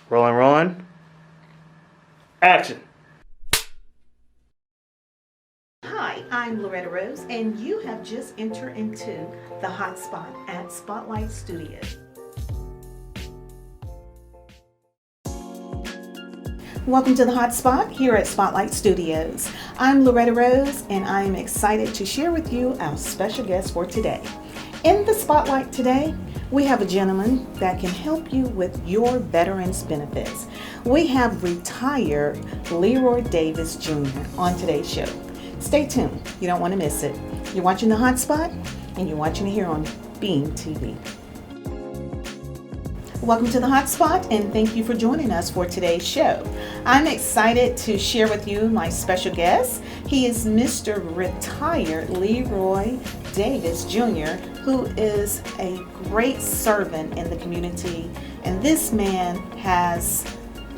Rolling. Action. Hi, I'm Loretta Rose, and you have just entered into the hot spot at Spotlight Studios. Welcome to the hot spot here at Spotlight Studios. I'm Loretta Rose, and I am excited to share with you our special guest for today. In the spotlight today, we have a gentleman that can help you with your veterans benefits. We have retired Leroy Davis Jr. on today's show. Stay tuned. You don't want to miss it. You're watching the hot spot, and you're watching it here on Beam TV. Welcome to the hot spot, and thank you for joining us for today's show. I'm excited to share with you my special guest. He is Mr. Retired Leroy Davis Jr., who is a great servant in the community, and this man has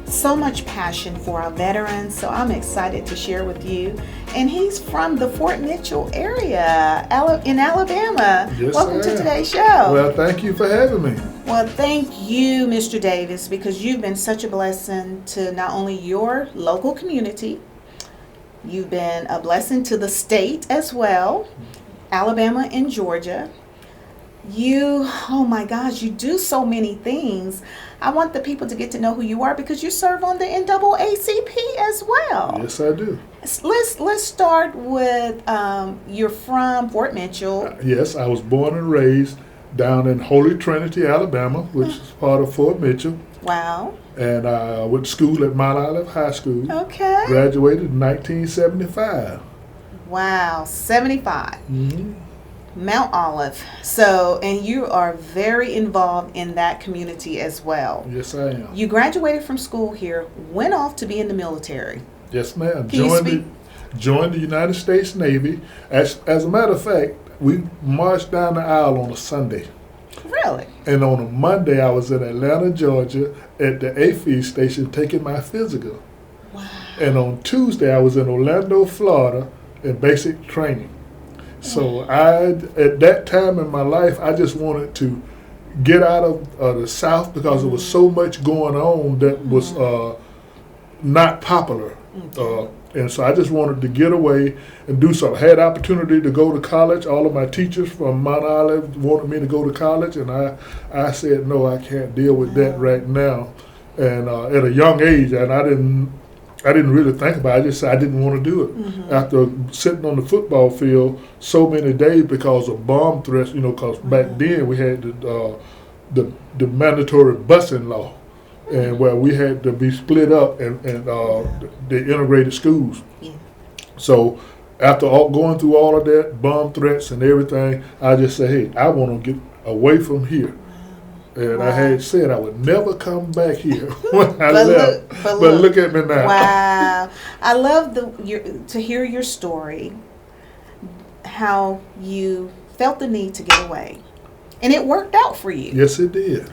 so much passion for our veterans, so I'm excited to share with you. And he's from the Fort Mitchell area in Alabama. Yes, welcome to today's show. Well, thank you for having me. Well, thank you, Mr. Davis, because you've been such a blessing to not only your local community, you've been a blessing to the state as well, Alabama and Georgia. Oh my gosh, you do so many things. I want the people to get to know who you are because you serve on the NAACP as well. Yes, I do. Let's start with you're from Fort Mitchell. Yes, I was born and raised down in Holy Trinity, Alabama, which is part of Fort Mitchell. Wow. And I went to school at Mount Olive High School. Okay. Graduated in 1975. Wow, 75. Mm-hmm. Mount Olive. So, and you are very involved in that community as well. Yes, I am. You graduated from school here, went off to be in the military. Yes, ma'am. Can you speak? Joined the United States Navy. As a matter of fact, we marched down the aisle on a Sunday. Really? And on a Monday, I was in Atlanta, Georgia, at the AFE station taking my physical. Wow. And on Tuesday, I was in Orlando, Florida, in basic training. So at that time in my life, I just wanted to get out of the South because there was so much going on that was not popular. And so I just wanted to get away and do something. I had opportunity to go to college. All of my teachers from Mount Olive wanted me to go to college, and I said, no, I can't deal with that right now. And at a young age, and I didn't really think about it. I just said I didn't want to do it. Mm-hmm. After sitting on the football field so many days because of bomb threats, because back then we had the mandatory busing law, and where we had to be split up and the integrated schools. Yeah. So after going through all of that, bomb threats and everything, I just said, hey, I want to get away from here. And I had said I would never come back here when I left. But look at me now. Wow. I love to hear your story, how you felt the need to get away. And it worked out for you. Yes, it did.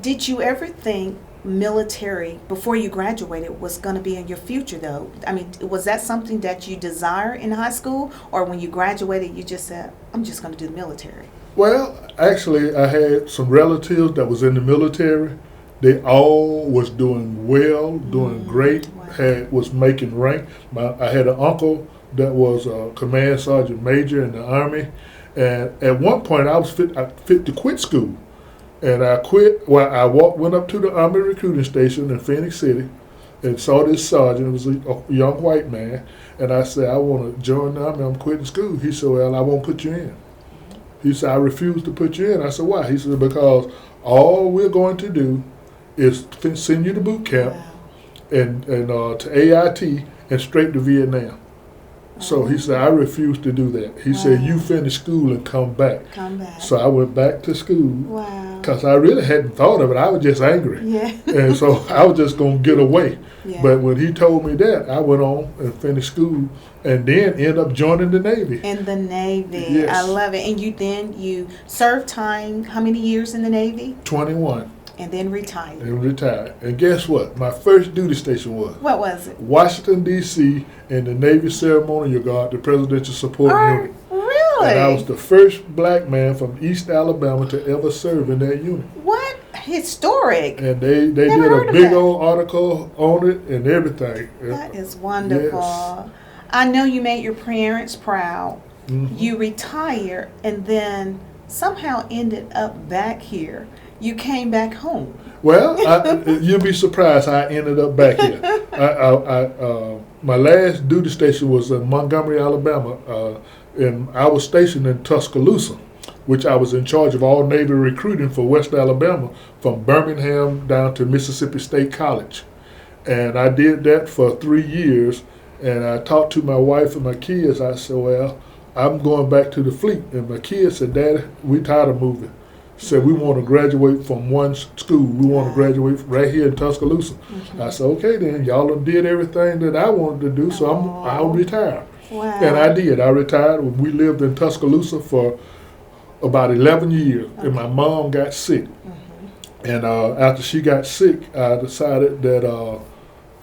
Did you ever think military, before you graduated, was going to be in your future, though? I mean, was that something that you desired in high school? Or when you graduated, you just said, I'm just going to do the military? Well, actually, I had some relatives that was in the military. They all was doing well, doing great, wow. was making rank. I had an uncle that was a command sergeant major in the Army. And at one point, I was fit to quit school. And I quit. Well, I went up to the Army recruiting station in Phoenix City and saw this sergeant. It was a young white man. And I said, I want to join the Army. I'm quitting school. He said, well, I won't put you in. He said, I refuse to put you in. I said, why? He said, because all we're going to do is send you to boot camp and to AIT and straight to Vietnam. So he said, I refuse to do that. He said, you finish school and come back. So I went back to school. Wow. Because I really hadn't thought of it. I was just angry. Yeah. And so I was just going to get away. Yeah. But when he told me that, I went on and finished school and then ended up joining the Navy. In the Navy. Yes. I love it. And you served time, how many years in the Navy? 21. And then retired. And guess what? My first duty station was? What was it? Washington, D.C. in the Navy Ceremonial Guard, the Presidential Support Unit. Really? And I was the first black man from East Alabama to ever serve in that unit. What? historic. And they Never did heard a of big that. old article on it and everything. That is wonderful. Yes. I know you made your parents proud. Mhm. You retired and then somehow ended up back here. You came back home. Well, you'll be surprised how I ended up back here. My last duty station was in Montgomery, Alabama, and I was stationed in Tuscaloosa, which I was in charge of all Navy recruiting for West Alabama, from Birmingham down to Mississippi State College. And I did that for 3 years, and I talked to my wife and my kids. I said, well, I'm going back to the fleet. And my kids said, Daddy, we tired of moving. Said, we want to graduate from one school. We want to graduate right here in Tuscaloosa. I said, okay, then y'all done did everything that I wanted to do, so I'll retire. Wow. And I did. I retired. We lived in Tuscaloosa for about 11 years, and my mom got sick. And after she got sick, I decided that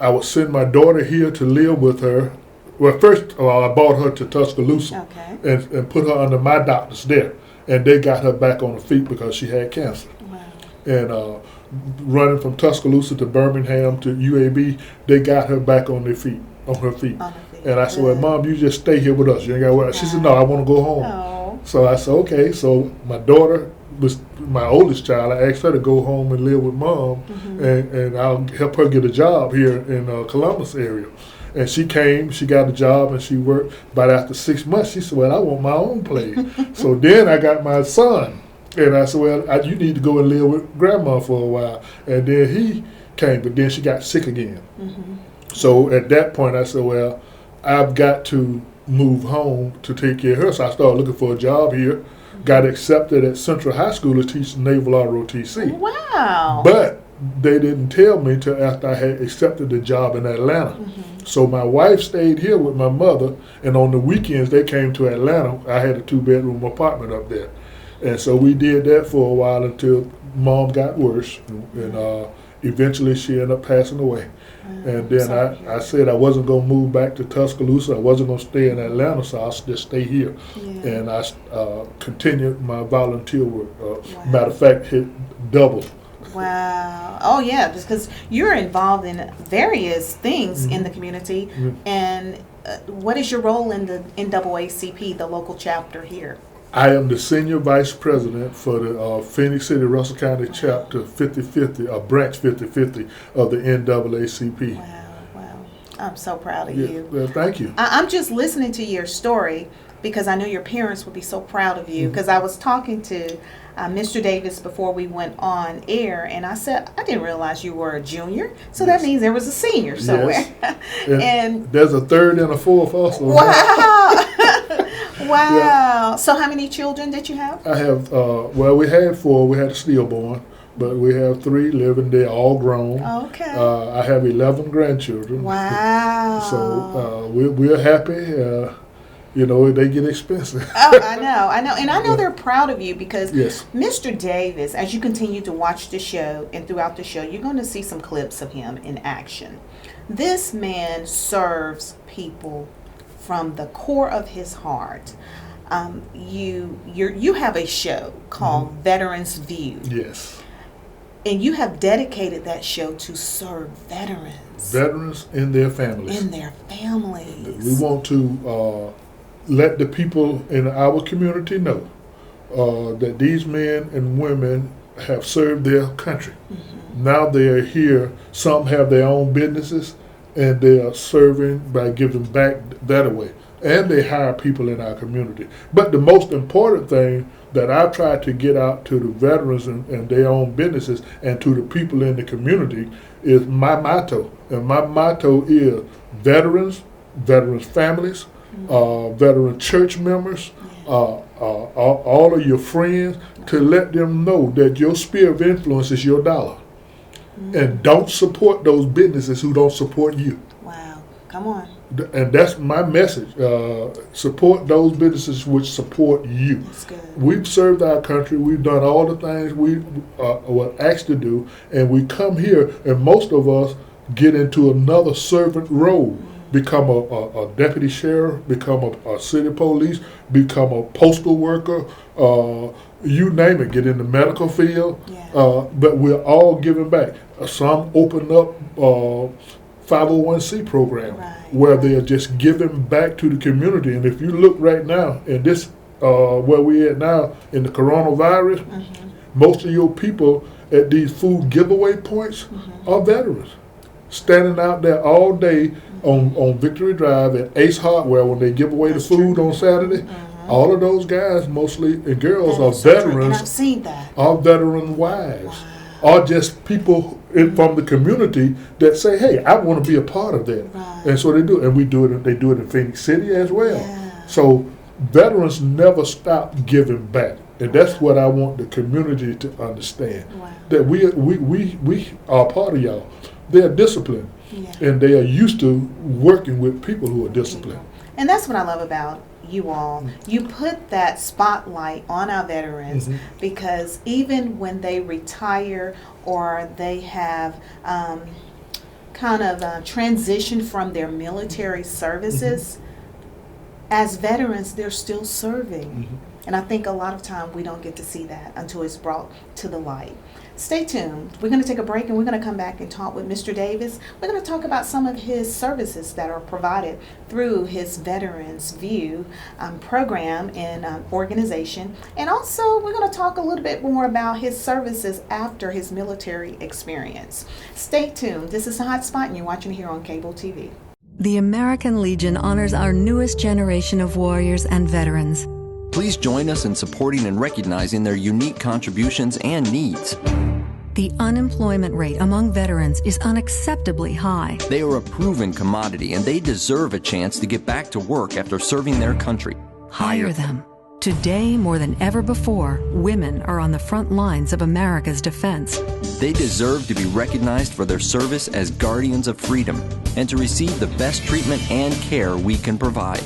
I would send my daughter here to live with her. Well, first of all, I brought her to Tuscaloosa and put her under my doctors there. And they got her back on her feet because she had cancer. Wow. And running from Tuscaloosa to Birmingham to UAB, they got her back on her feet. And I said, well, Mom, you just stay here with us. You ain't got to worry. She said, no, I want to go home. Oh. So I said, okay. So my daughter was my oldest child. I asked her to go home and live with Mom, and I'll help her get a job here in Columbus area. And she came, she got a job, and she worked. But after 6 months, she said, well, I want my own place. So then I got my son. And I said, well, you need to go and live with Grandma for a while. And then he came, but then she got sick again. So at that point, I said, well, I've got to move home to take care of her. So I started looking for a job here. Got accepted at Central High School to teach Naval ROTC. Wow. But they didn't tell me till after I had accepted the job in Atlanta. So my wife stayed here with my mother, and on the weekends they came to Atlanta. I had a 2-bedroom apartment up there. And so we did that for a while until Mom got worse, and eventually she ended up passing away. And then I said I wasn't going to move back to Tuscaloosa. I wasn't going to stay in Atlanta, so I'll just stay here. And I continued my volunteer work. Matter of fact, hit double. Wow. Oh, yeah, just because you're involved in various things in the community. And what is your role in the NAACP, the local chapter here? I am the senior vice president for the Phoenix City, Russell County chapter 50/50, branch 50/50 of the NAACP. Wow. I'm so proud of you. Well, thank you. I'm just listening to your story because I know your parents would be so proud of you. Because I was talking to Mr. Davis before we went on air, and I said, I didn't realize you were a junior, so that means there was a senior somewhere. And there's a third and a fourth also. Wow. Wow. So how many children did you have? I have, well, we had 4. We had a stillborn, but we have 3 living. They're all grown. Okay. I have 11 grandchildren. Wow. So we're happy. You know, they get expensive. Oh, I know. And I know they're proud of you because Yes. Mr. Davis, as you continue to watch the show and throughout the show, you're going to see some clips of him in action. This man serves people from the core of his heart. You have a show called Veterans View. Yes. And you have dedicated that show to serve veterans. Veterans and their families. In their families. We want to let the people in our community know that these men and women have served their country. Now they are here. Some have their own businesses, and they are serving by giving back that way. And they hire people in our community. But the most important thing that I try to get out to the veterans and their own businesses and to the people in the community is my motto. And my motto is veterans families, veteran church members, all of your friends, to let them know that your sphere of influence is your dollar. And don't support those businesses who don't support you. Wow. Come on. And that's my message. Support those businesses which support you. That's good. We've served our country. We've done all the things we were asked to do. And we come here, and most of us get into another servant role. become a deputy sheriff, become a city police, become a postal worker, you name it, get in the medical field. Yeah. But we're all giving back. Some open up 501c program where they're just giving back to the community. And if you look right now in this, where we're at now in the coronavirus, most of your people at these food giveaway points are veterans, standing out there all day on Victory Drive at Ace Hardware when they give away the food on Saturday. All of those guys, mostly and girls, are veterans. And I've seen that. Are veteran wives, or just people from the community that say, "Hey, I want to be a part of that," and so they do. And we do it. They do it in Phoenix City as well. Yeah. So veterans never stop giving back, and that's what I want the community to understand. That we are part of y'all. They are disciplined, and they are used to working with people who are disciplined. And that's what I love about you all. You put that spotlight on our veterans because even when they retire or they have kind of transitioned from their military services, as veterans, they're still serving. And I think a lot of time we don't get to see that until it's brought to the light. Stay tuned. We're going to take a break and we're going to come back and talk with Mr. Davis. We're going to talk about some of his services that are provided through his Veterans View program and organization. And also we're going to talk a little bit more about his services after his military experience. Stay tuned. This is The Hot Spot and you're watching here on Cable TV. The American Legion honors our newest generation of warriors and veterans. Please join us in supporting and recognizing their unique contributions and needs. The unemployment rate among veterans is unacceptably high. They are a proven commodity and they deserve a chance to get back to work after serving their country. Hire them. Today, more than ever before, women are on the front lines of America's defense. They deserve to be recognized for their service as guardians of freedom and to receive the best treatment and care we can provide.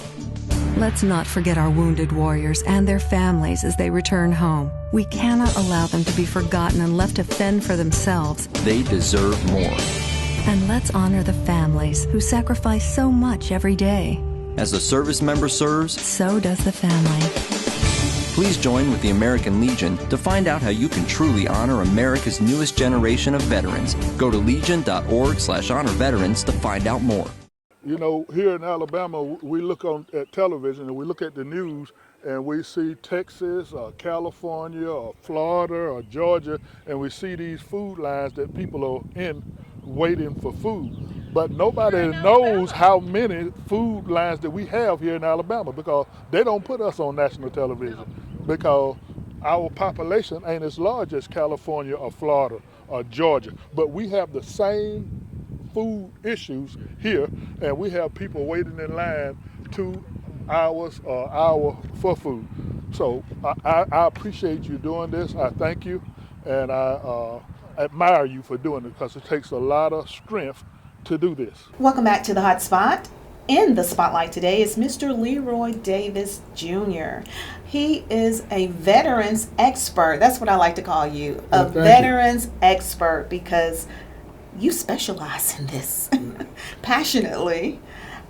Let's not forget our wounded warriors and their families as they return home. We cannot allow them to be forgotten and left to fend for themselves. They deserve more. And let's honor the families who sacrifice so much every day. As a service member serves, so does the family. Please join with the American Legion to find out how you can truly honor America's newest generation of veterans. Go to legion.org/honor-veterans to find out more. You know, here in Alabama, we look at television and we look at the news and we see Texas or California or Florida or Georgia, and we see these food lines that people are in waiting for food. But nobody knows how many food lines that we have here in Alabama because they don't put us on national television because our population ain't as large as California or Florida or Georgia. But we have the same food issues here, and we have people waiting in line 2 hours or hour for food. So I appreciate you doing this. I thank you, and I admire you for doing it because it takes a lot of strength to do this. Welcome back to The Hot Spot. In the spotlight today is Mr. Leroy Davis Jr. He is a veterans expert. That's what I like to call you, a veterans expert, because you specialize in this passionately.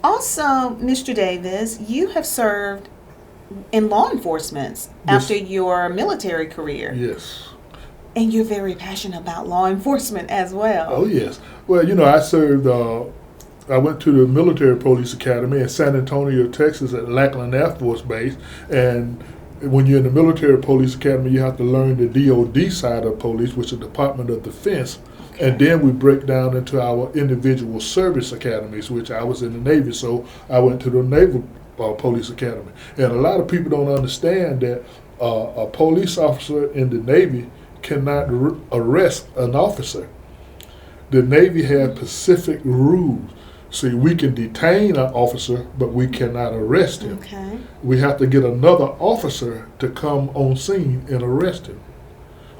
Also, Mr. Davis, you have served in law enforcement after your military career. Yes. And you're very passionate about law enforcement as well. Oh, yes. Well, you know, I served, I went to the Military Police Academy in San Antonio, Texas at Lackland Air Force Base. And when you're in the Military Police Academy, you have to learn the DOD side of police, which is the Department of Defense. Okay. And then we break down into our individual service academies, which I was in the Navy, so I went to the Naval Police Academy. And a lot of people don't understand that a police officer in the Navy cannot arrest an officer. The Navy has specific rules. See, we can detain an officer, but we cannot arrest him. Okay. We have to get another officer to come on scene and arrest him.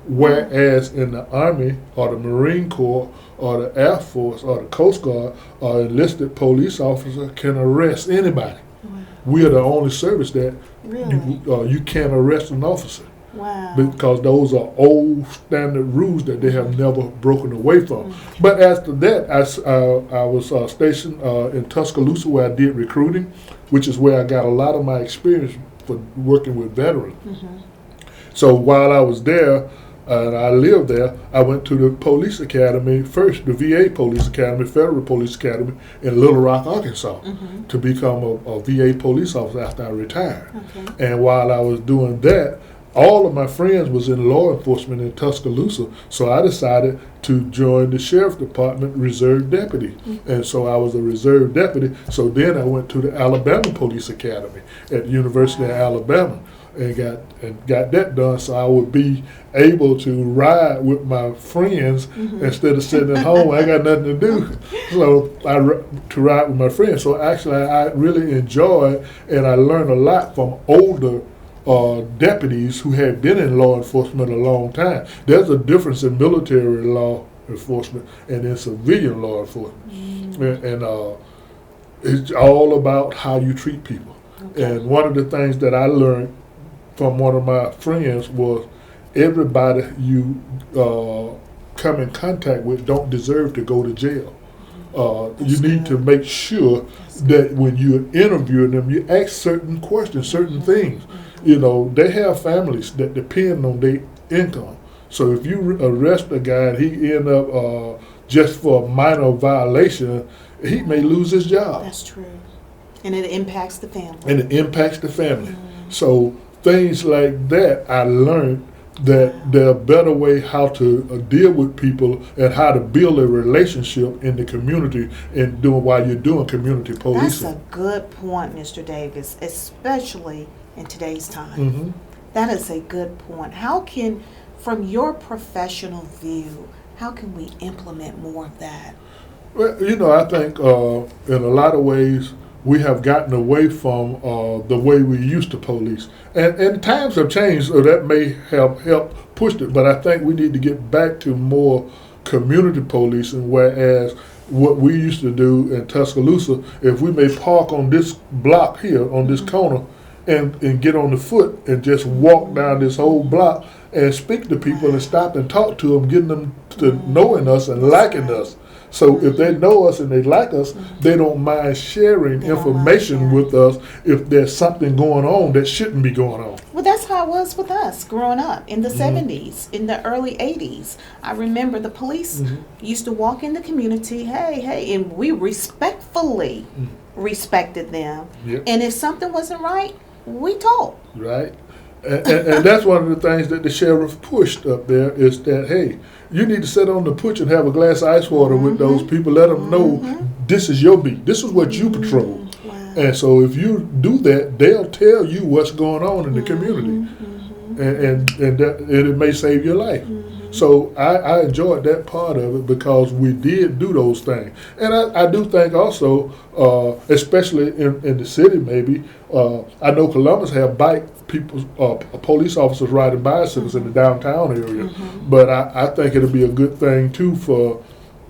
Whereas in the Army or the Marine Corps or the Air Force or the Coast Guard, an enlisted police officer can arrest anybody. Wow. We are the only service that you can't arrest an officer. Wow. because those are old standard rules that they have never broken away from. But after that, I was stationed in Tuscaloosa, where I did recruiting, which is where I got a lot of my experience for working with veterans. So while I was there, and I lived there, I went to the police academy first, the VA Police Academy, Federal Police Academy in Little Rock, Arkansas, to become a VA police officer after I retired. Okay. And while I was doing that, all of my friends was in law enforcement in Tuscaloosa, so I decided to join the sheriff's department reserve deputy. And so I was a reserve deputy. So then I went to the Alabama Police Academy at the University of Alabama and got that done, so I would be able to ride with my friends instead of sitting at home. I got nothing to do, so to ride with my friends. So actually, I really enjoyed, and I learned a lot from older deputies who had been in law enforcement a long time. There's a difference in military law enforcement and in civilian law enforcement, and it's all about how you treat people. And one of the things that I learned from one of my friends was everybody you come in contact with don't deserve to go to jail. You need to make sure that when you're interviewing them, you ask certain questions, certain things. You know, they have families that depend on their income. So if you arrest a guy and he end up just for a minor violation, he may lose his job. That's true. And it impacts the family. And it impacts the family. So things like that, I learned that there are better ways how to deal with people and how to build a relationship in the community and doing while you're doing community policing. That's a good point, Mr. Davis, especially in today's time. That is a good point. How can, from your professional view, how can we implement more of that? Well, you know, I think in a lot of ways we have gotten away from the way we used to police. And times have changed, so that may have helped push it. But I think we need to get back to more community policing, whereas what we used to do in Tuscaloosa, if we may park on this block here, on this corner, and get on the foot and just walk down this whole block and speak to people and stop and talk to them, getting them to knowing us and liking us. So if they know us and they like us, they don't mind sharing information with us if there's something going on that shouldn't be going on. Well, that's how it was with us growing up in the 70s, in the early 80s. I remember the police used to walk in the community, hey, and we respectfully respected them. And if something wasn't right, we told. Right. And that's one of the things that the sheriff pushed up there is that, hey, you need to sit on the porch and have a glass of ice water with those people. Let them know this is your beat. This is what you patrol. And so if you do that, they'll tell you what's going on in the community. And it may save your life. So I enjoyed that part of it because we did do those things. And I do think also, especially in the city maybe, I know Columbus have police officers riding bicycles in the downtown area. But I think it'll be a good thing too for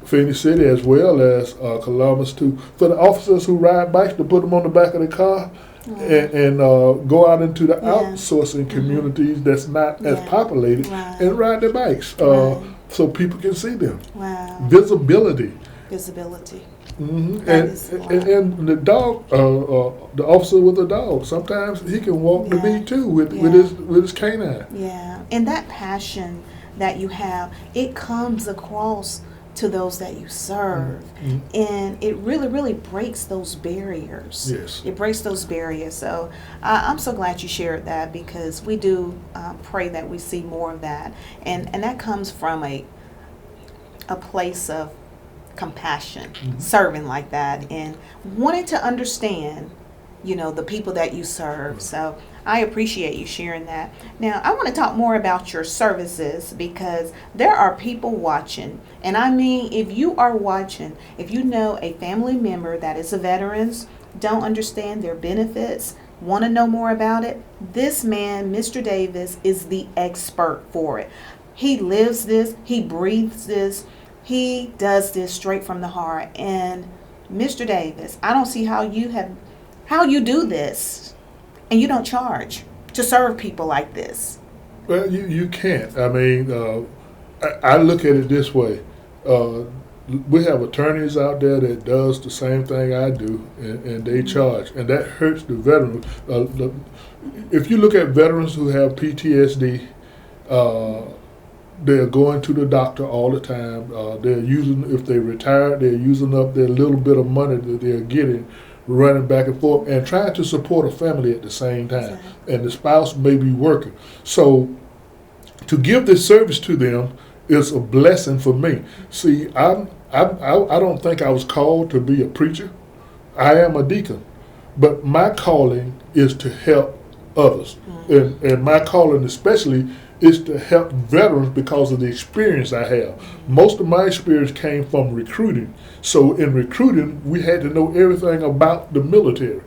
Phoenix City as well as Columbus too, for the officers who ride bikes to put them on the back of the car. And go out into the outsourcing communities that's not as populated and ride their bikes so people can see them. Visibility. And the dog, the officer with the dog, sometimes he can walk the beat too with his canine. And that passion that you have, it comes across to those that you serve. And it really breaks those barriers. It breaks those barriers. So I'm so glad you shared that because we do pray that we see more of that. And that comes from a place of compassion, serving like that and wanting to understand, you know, the people that you serve. So I appreciate you sharing that. Now, I want to talk more about your services because there are people watching. And I mean, if you are watching, if you know a family member that is a veteran, don't understand their benefits, want to know more about it, this man, Mr. Davis, is the expert for it. He lives this, he breathes this, he does this straight from the heart. And Mr. Davis, I don't see how you do this and you don't charge to serve people like this. Well, you can't. I mean, I look at it this way. We have attorneys out there that does the same thing I do, and they charge, and that hurts the veterans. If you look at veterans who have PTSD, they're going to the doctor all the time. They're using, if they retired, they're using up their little bit of money that they're getting, running back and forth, and trying to support a family at the same time. Exactly. And the spouse may be working. So to give this service to them is a blessing for me. See, I don't think I was called to be a preacher. I am a deacon, but my calling is to help others. Mm-hmm. And my calling especially is to help veterans because of the experience I have. Most of my experience came from recruiting. So in recruiting, we had to know everything about the military.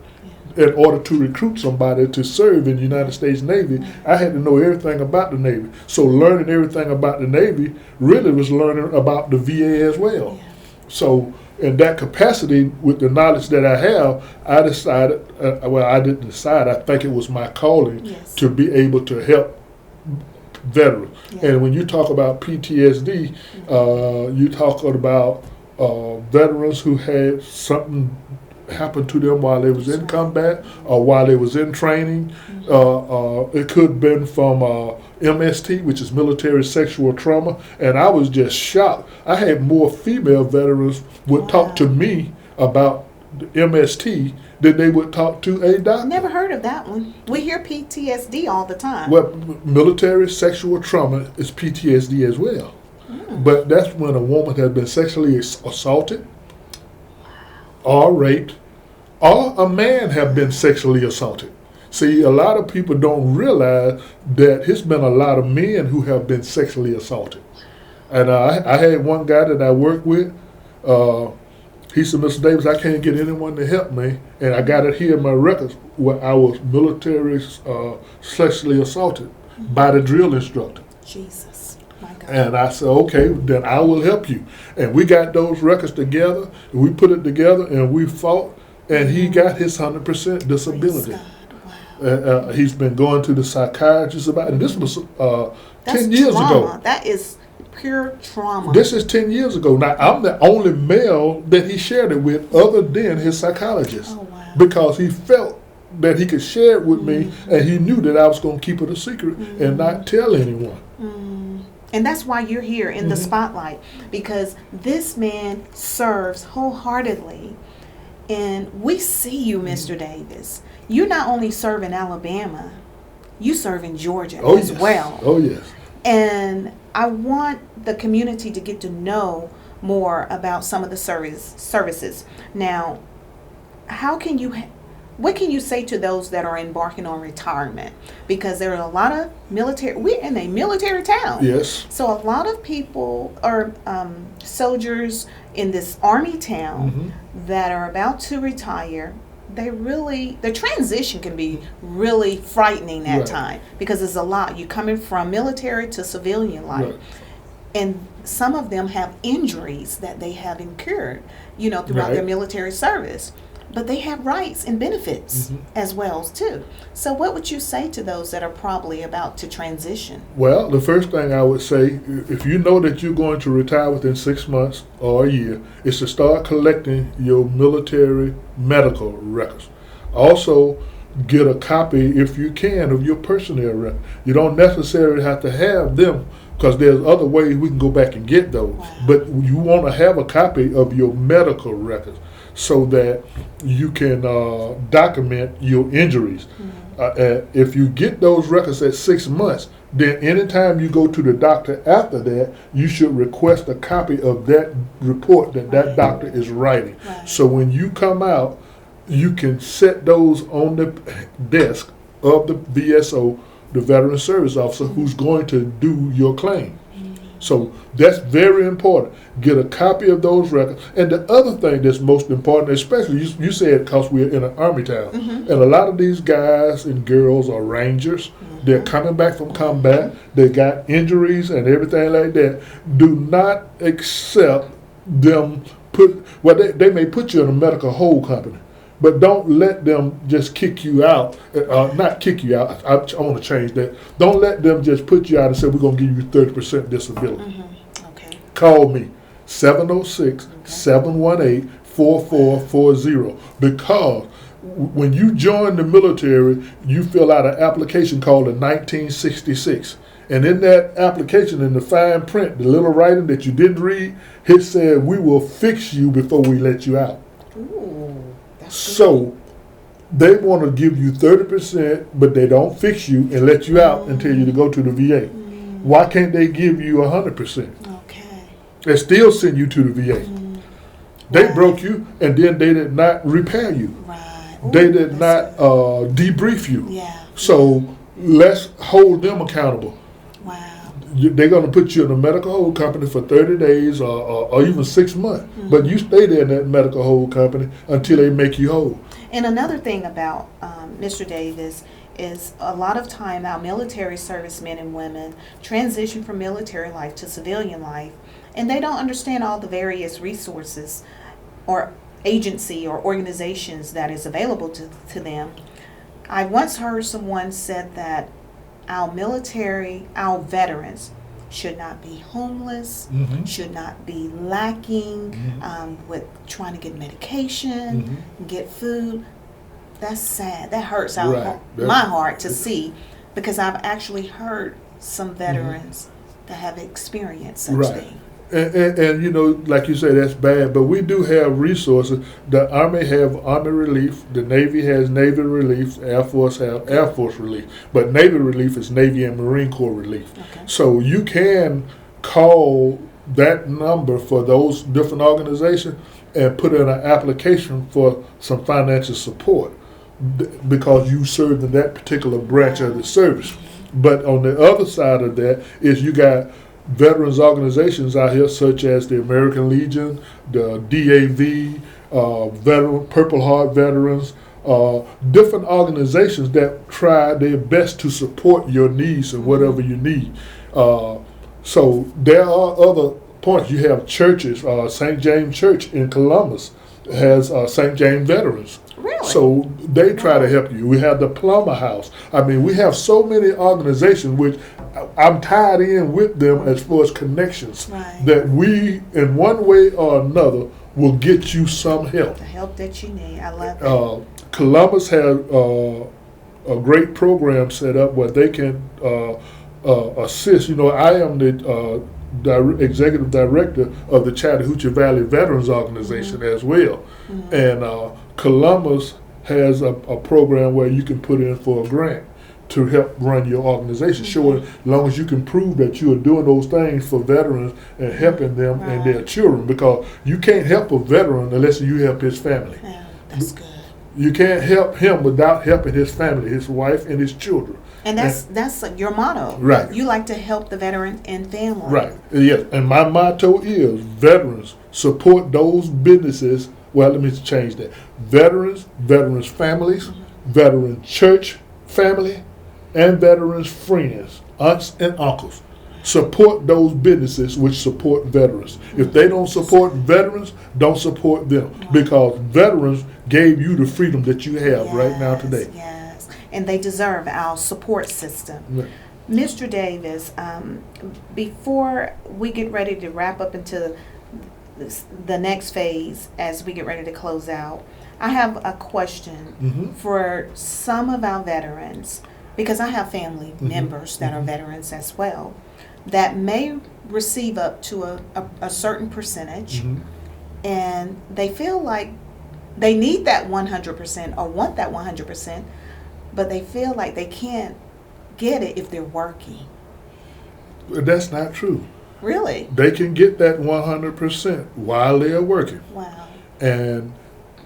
In order to recruit somebody to serve in the United States Navy, I had to know everything about the Navy. So learning everything about the Navy really was learning about the VA as well. Yeah. So in that capacity, with the knowledge that I have, I decided, I didn't decide, I think it was my calling to be able to help veterans. Yeah. And when you talk about PTSD, you talk about veterans who had something happened to them while they was in combat or while they was in training. It could have been from MST, which is military sexual trauma, and I was just shocked. I had more female veterans would talk to me about the MST than they would talk to a doctor. Never heard of that one. We hear PTSD all the time. Well, military sexual trauma is PTSD as well. But that's when a woman has been sexually assaulted, or raped, or a man have been sexually assaulted. See, a lot of people don't realize that there's been a lot of men who have been sexually assaulted. And I had one guy that I worked with, he said, Mr. Davis, I can't get anyone to help me, and I got it here in my records where I was military sexually assaulted by the drill instructor. Jesus, my God. And I said, okay, then I will help you. And we got those records together, and we put it together, and we fought, and he got his 100% disability. Wow. He's been going to the psychiatrist about it, and this was 10 years ago. That is pure trauma. This is 10 years ago. Now, I'm the only male that he shared it with other than his psychologist. Oh, wow. Because he felt that he could share it with me, and he knew that I was going to keep it a secret and not tell anyone. And that's why you're here in the spotlight, because this man serves wholeheartedly. And we see you, Mr. Davis. You not only serve in Alabama, you serve in Georgia as well. Oh, yes. And I want the community to get to know more about some of the services. Now, what can you say to those that are embarking on retirement? Because there are a lot of we're in a military town. Yes. So a lot of people are soldiers in this army town that are about to retire. The transition can be really frightening at time, because it's a lot. You're coming from military to civilian life. Right. And some of them have injuries that they have incurred, throughout their military service. But they have rights and benefits as well, too. So what would you say to those that are probably about to transition? Well, the first thing I would say, if you know that you're going to retire within 6 months or a year, is to start collecting your military medical records. Also, get a copy, if you can, of your personnel record. You don't necessarily have to have them, because there's other ways we can go back and get those. Wow. But you want to have a copy of your medical records, so that you can document your injuries. If you get those records at 6 months, then anytime you go to the doctor after that, you should request a copy of that report that doctor is writing. Right. So when you come out, you can set those on the desk of the VSO, the Veteran Service Officer, who's going to do your claim. So that's very important. Get a copy of those records. And the other thing that's most important, especially you said because we're in an army town, and a lot of these guys and girls are rangers. They're coming back from combat. They got injuries and everything like that. Do not accept them they may put you in a medical hold company, But don't let them just kick you out. Not kick you out. I want to change that. Don't let them just put you out and say, we're going to give you 30% disability. Mm-hmm. Okay. Call me, 706-718-4440. Because when you join the military, you fill out an application called a 1966. And in that application, in the fine print, the little writing that you didn't read, it said, we will fix you before we let you out. Ooh, that's So they want to give you 30%, but they don't fix you and let you out and tell you to go to the VA. Why can't they give you 100%? Okay. They still send you to the VA. They broke you, and then they did not repair you. Right. They did not debrief you. Yeah. So let's hold them accountable. Wow. They're going to put you in a medical hold company for 30 days or even 6 months. But you stay there in that medical hold company until they make you whole. And another thing about Mr. Davis is a lot of time our military servicemen and women transition from military life to civilian life, and they don't understand all the various resources or agency or organizations that is available to them. I once heard someone said that our veterans should not be homeless, should not be lacking with trying to get medication, get food. That's sad. That hurts my heart to see, because I've actually heard some veterans that have experienced such things. And you know, like you say, that's bad, but we do have resources. The Army have Army relief, the Navy has Navy relief, Air Force have Air Force relief, but Navy relief is Navy and Marine Corps relief. Okay. So you can call that number for those different organizations and put in an application for some financial support because you served in that particular branch of the service. But on the other side of that is you got veterans organizations out here such as the American Legion, the DAV, Purple Heart Veterans, different organizations that try their best to support your needs and whatever you need. So there are other points. You have churches. St. James Church in Columbus has St. James Veterans. Really? So they try to help you. We have the Plumber House. I mean, we have so many organizations which I'm tied in with them as far as connections that we, in one way or another, will get you some help. The help that you need. I love it. Columbus has a great program set up where they can assist. You know, I am the executive director of the Chattahoochee Valley Veterans Organization as well. And Columbus has a program where you can put in for a grant to help run your organization. Sure, as long as you can prove that you are doing those things for veterans and helping them and their children, because you can't help a veteran unless you help his family. Yeah, that's good. You can't help him without helping his family, his wife and his children. And that's your motto. Right. You like to help the veteran and family. Right. Yes. And my motto is veterans support those businesses. Well, let me change that. Veterans families, veteran church family, and veterans friends, aunts and uncles. Support those businesses which support veterans. If they don't support veterans, don't support them, because veterans gave you the freedom that you have right now today. Yes, and they deserve our support system. Right. Mr. Davis, before we get ready to wrap up into the next phase, as we get ready to close out, I have a question for some of our veterans, because I have family members that are veterans as well, that may receive up to a certain percentage, and they feel like they need that 100% or want that 100%, but they feel like they can't get it if they're working. That's not true. Really? They can get that 100% while they are working. Wow. And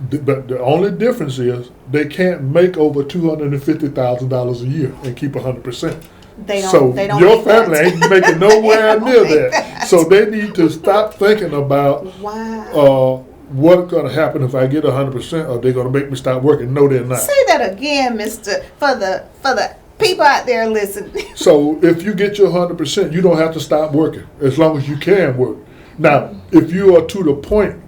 but the only difference is they can't make over $250,000 a year and keep 100%. They don't. So They don't your make family that. ain't making nowhere They near don't make that. So they need to stop thinking about what's going to happen if I get 100%. Or they're going to make me stop working. No, they're not. Say that again, Mister, for the people out there listening. So if you get your 100%, you don't have to stop working as long as you can work. Now, if you are to the point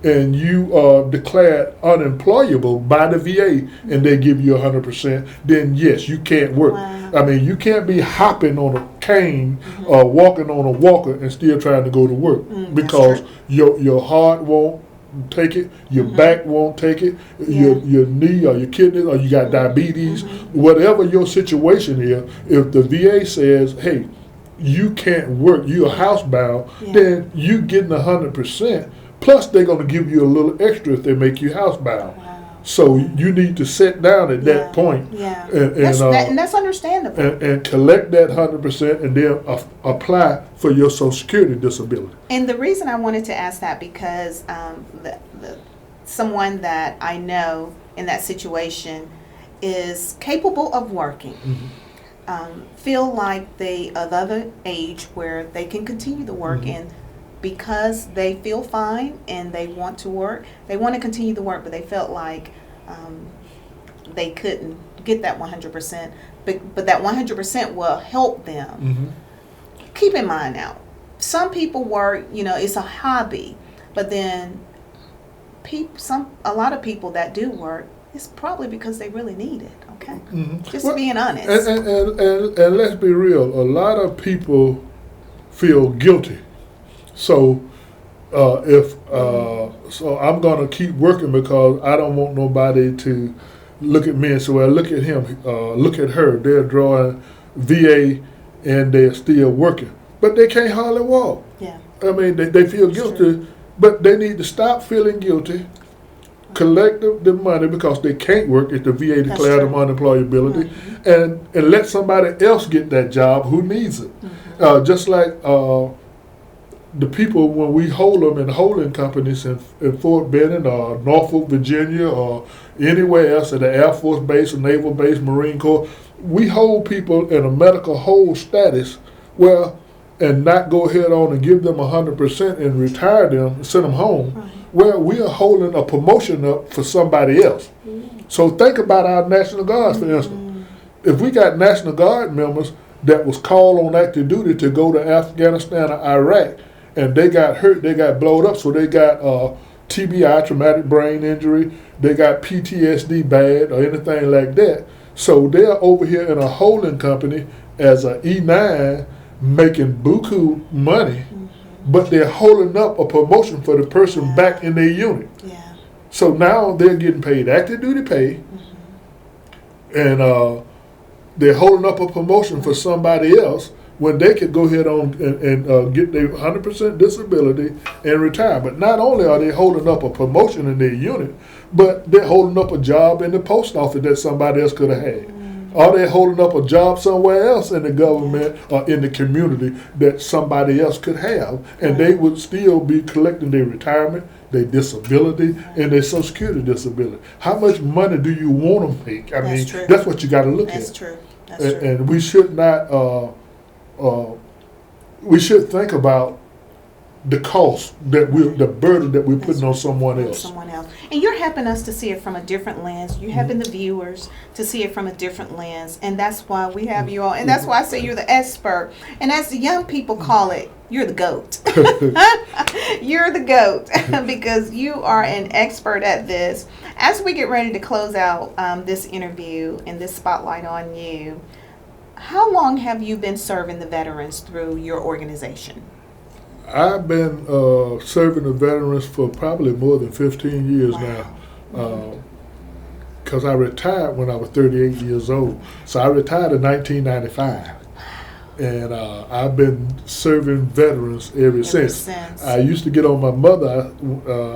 and you are declared unemployable by the VA and they give you 100%, then yes, you can't work. Wow. I mean, you can't be hopping on a cane or walking on a walker and still trying to go to work because your heart won't take it, your back won't take it, your knee or your kidneys, or you got diabetes, whatever your situation is. If the VA says, hey, you can't work, you're housebound, then you getting 100%. Plus, they're going to give you a little extra if they make you housebound. Wow. So you need to sit down at that point and that's understandable. And collect that 100% and then apply for your Social Security disability. And the reason I wanted to ask that because someone that I know in that situation is capable of working. Feel like they are of the age where they can continue to work and because they feel fine and they want to work, they want to continue to work, but they felt like they couldn't get that 100%, but that 100% will help them. Keep in mind now, some people work, it's a hobby, but then a lot of people that do work, it's probably because they really need it, okay? Just being honest. And let's be real, a lot of people feel guilty. So so I'm gonna keep working because I don't want nobody to look at me and say, well, look at him, look at her. They're drawing VA and they're still working, but they can't hardly walk. Yeah. I mean, they feel guilty, but they need to stop feeling guilty. Collect the money because they can't work if the VA declared them unemployability, and let somebody else get that job who needs it. Just like the people when we hold them in holding companies in Fort Benning or Norfolk, Virginia, or anywhere else at the Air Force Base or Naval Base, Marine Corps, we hold people in a medical hold status and not go ahead on and give them 100% and retire them and send them home. Where we are holding a promotion up for somebody else. So think about our National Guards, for instance. If we got National Guard members that was called on active duty to go to Afghanistan or Iraq, and they got hurt, they got blowed up, so they got TBI, traumatic brain injury, they got PTSD bad or anything like that. So they're over here in a holding company as an E9 making buku money, but they're holding up a promotion for the person back in their unit. So now they're getting paid active duty pay, and they're holding up a promotion for somebody else when they could go ahead on and get their 100% disability and retire. But not only are they holding up a promotion in their unit, but they're holding up a job in the post office that somebody else could have had. Or they're holding up a job somewhere else in the government or in the community that somebody else could have, and they would still be collecting their retirement, their disability, and their Social Security disability. How much money do you want to make? I mean, that's what you got to look at. That's true. And we should not. We should think about the cost the burden that we're putting on someone else. And you're helping us to see it from a different lens. You're helping the viewers to see it from a different lens. And that's why we have you on. And that's why I say you're the expert. And as the young people call it, you're the GOAT. You're the GOAT because you are an expert at this. As we get ready to close out this interview and this spotlight on you, how long have you been serving the veterans through your organization? I've been serving the veterans for probably more than 15 years now. Because I retired when I was 38 years old. So I retired in 1995. And I've been serving veterans ever since. I used to get on my mother.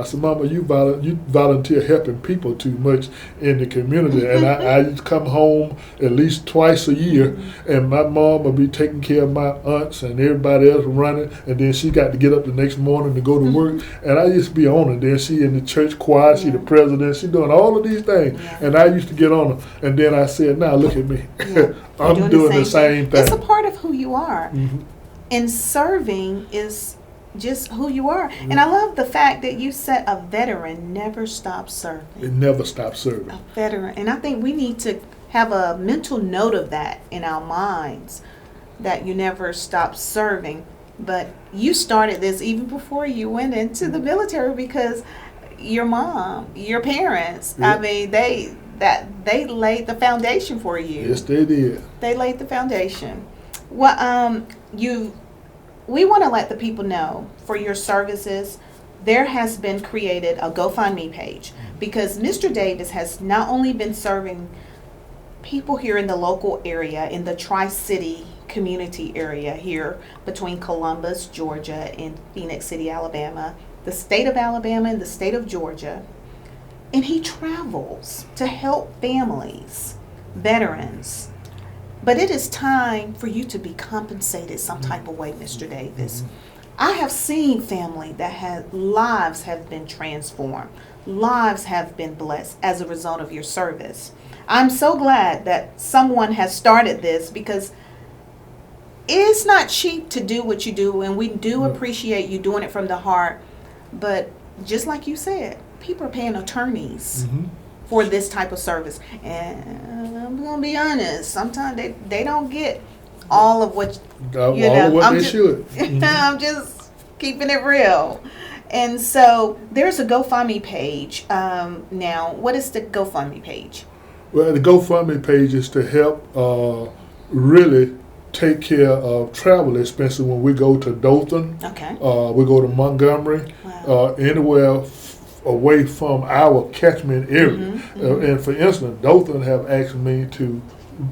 I said, Mama, you volunteer helping people too much in the community. And I used to come home at least twice a year, and my mom would be taking care of my aunts and everybody else running. And then she got to get up the next morning to go to work. And I used to be on her. Then she in the church choir, she the president, she doing all of these things. And I used to get on her. And then I said, now look at me. I'm doing the same thing. It's a part of who you are. And serving is just who you are. And I love the fact that you said a veteran never stops serving. It never stops serving. A veteran. And I think we need to have a mental note of that in our minds, that you never stop serving. But you started this even before you went into the military, because your mom, your parents. Yeah. I mean, they laid the foundation for you. Yes, they did. They laid the foundation. Well, we want to let the people know for your services. There has been created a GoFundMe page because Mr. Davis has not only been serving people here in the local area, in the Tri-City community area here between Columbus, Georgia, and Phoenix City, Alabama, the state of Alabama and the state of Georgia, and he travels to help families, veterans. But it is time for you to be compensated some type of way, Mr. Davis. I have seen family that lives have been transformed, lives have been blessed as a result of your service. I'm so glad that someone has started this because it's not cheap to do what you do, and we do appreciate you doing it from the heart. But just like you said, people are paying attorneys for this type of service. And I'm going to be honest, sometimes they don't get all of what, should. I'm just keeping it real. And so there's a GoFundMe page. Now, what is the GoFundMe page? Well, the GoFundMe page is to help really take care of travel expenses when we go to Dothan. Okay. We go to Montgomery, anywhere away from our catchment area. And for instance, Dothan have asked me to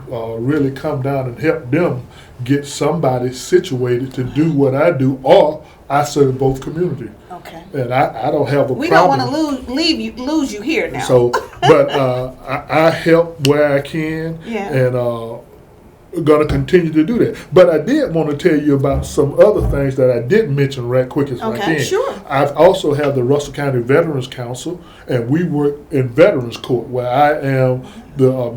really come down and help them get somebody situated to do what I do, or I serve both communities. Okay. And I don't have a problem. We don't want to lose you here now. So, but I help where I can, and going to continue to do that. But I did want to tell you about some other things that I didn't mention right quick as I can. Sure. I also have the Russell County Veterans Council, and we work in Veterans Court, where I am the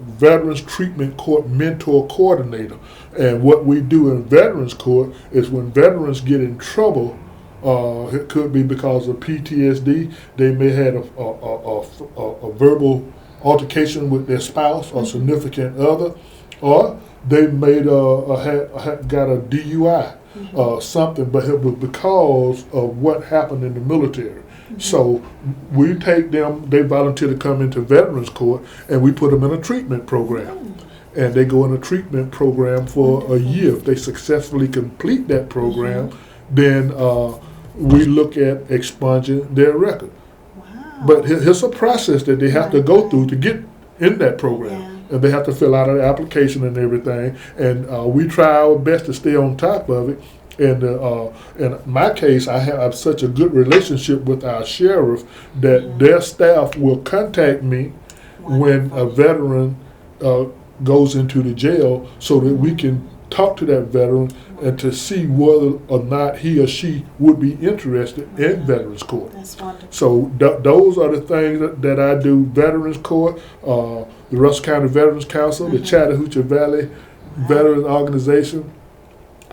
Veterans Treatment Court Mentor Coordinator. And what we do in Veterans Court is when veterans get in trouble, it could be because of PTSD, they may have a verbal altercation with their spouse or significant other, or they may got a DUI something, but it was because of what happened in the military. So we take them, they volunteer to come into Veterans Court, and we put them in a treatment program. And they go in a treatment program for a year. If they successfully complete that program, then we look at expunging their record. Wow. But here's a process that they have to go through to get in that program. And they have to fill out an application and everything. And we try our best to stay on top of it. And in my case, I have such a good relationship with our sheriff that their staff will contact me when a veteran goes into the jail, so that we can talk to that veteran and to see whether or not he or she would be interested in Veterans Court. That's wonderful. So those are the things that I do. Veterans Court, the Russell County Veterans Council, the Chattahoochee Valley Veteran Organization,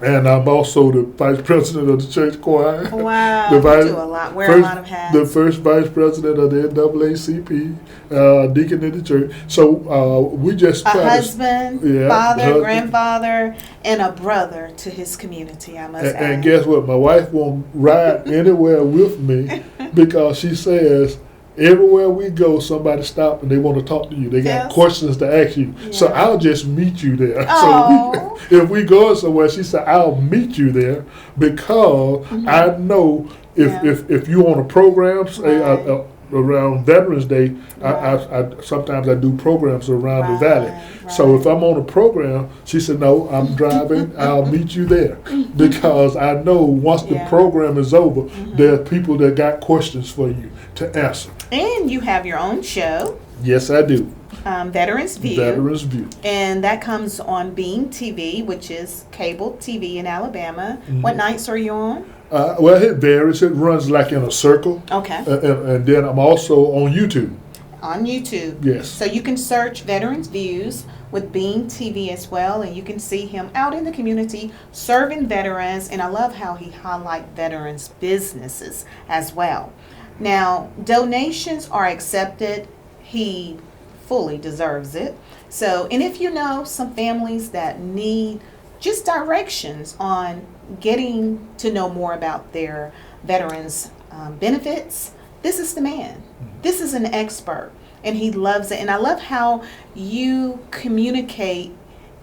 and I'm also the vice president of the church choir. Wow, you do a lot, wear a lot of hats. The first vice president of the NAACP, deacon in the church. So we just a try husband, father, grandfather, and a brother to his community, I must add. And guess what? My wife won't ride anywhere with me because she says, everywhere we go, somebody stop and they want to talk to you. They got questions to ask you. Yeah. So I'll just meet you there. Oh. So if we go somewhere, she said, I'll meet you there because I know if you on a program, say around Veterans Day, I sometimes I do programs around the valley. Right. So if I'm on a program, she said, no, I'm driving, I'll meet you there. Because I know once the program is over, there are people that got questions for you to answer. And you have your own show. Yes, I do. Veterans View. Veterans View. And that comes on Being TV, which is cable TV in Alabama. What nights are you on? Well, it varies. It runs like in a circle. Okay. And then I'm also on YouTube. On YouTube. Yes. So you can search Veterans Views with Being TV as well, and you can see him out in the community serving veterans. And I love how he highlights veterans' businesses as well. Now, donations are accepted. He fully deserves it. So, and if you know some families that need just directions on getting to know more about their veterans benefits, this is the man. This is an expert, and he loves it. And I love how you communicate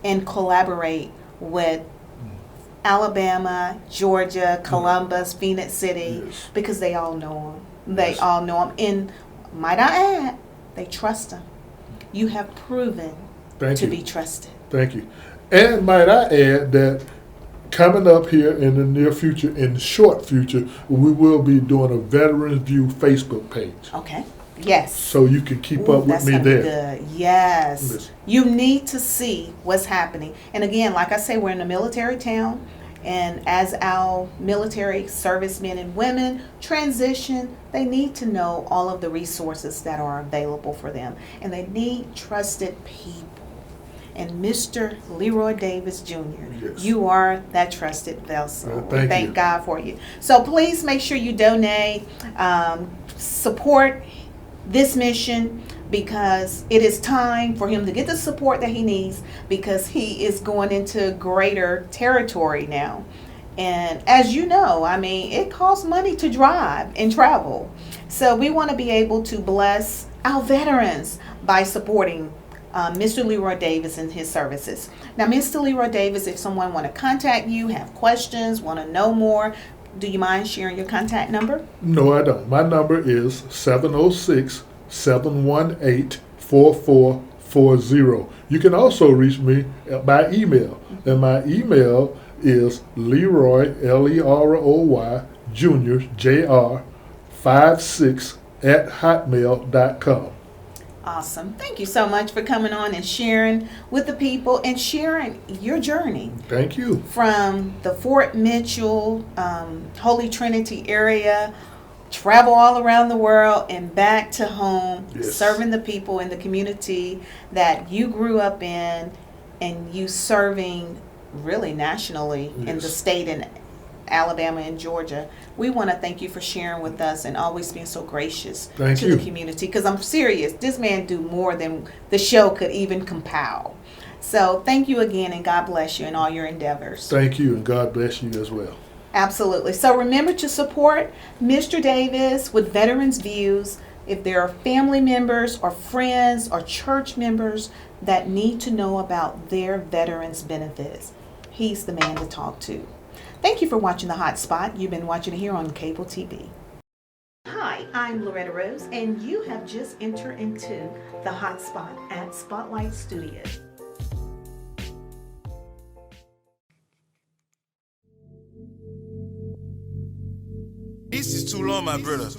and collaborate with Alabama, Georgia, Columbus, Phoenix City, Yes. because they all know him. They Yes. all know him. And might I add, they trust him. You have proven Thank to you. be trusted. Thank you. And might I add that coming up here in the near future, in the short future, we will be doing a Veterans View Facebook page. Okay. Yes. So you can keep Ooh, up with that's me gonna there. be good. Yes. Yes. You need to see what's happening. And again, like I say, we're in a military town. And as our military servicemen and women transition, they need to know all of the resources that are available for them. And they need trusted people. And Mr. Leroy Davis Jr., Yes. you are that trusted vessel. Well, We thank you. God for you. So please make sure you donate, support this mission, because it is time for him to get the support that he needs, because he is going into greater territory now. And as you know, I mean, it costs money to drive and travel. So we want to be able to bless our veterans by supporting Mr. Leroy Davis and his services. Now, Mr. Leroy Davis, if someone want to contact you, have questions, want to know more, do you mind sharing your contact number? No, I don't. My number is 706-718-4440. You can also reach me by email. And my email is Leroy, Leroy, Jr., Jr., 56 at hotmail.com. Awesome. Thank you so much for coming on and sharing with the people and sharing your journey Thank you. from the Fort Mitchell, Holy Trinity area, travel all around the world and back to home, Yes. serving the people in the community that you grew up in, and you serving really nationally in the Yes. state in Alabama and Georgia. We want to thank you for sharing with us and always being so gracious Thank to you. the community, because I'm serious, this man do more than the show could even compile. So thank you again, and God bless you in all your endeavors. Thank you, and God bless you as well. Absolutely. So remember to support Mr. Davis with Veterans Views. If there are family members or friends or church members that need to know about their veterans benefits, he's the man to talk to. Thank you for watching The Hot Spot. You've been watching it here on cable TV. Hi, I'm Loretta Rose, and you have just entered into The Hot Spot at Spotlight Studios. This is too long, my brother.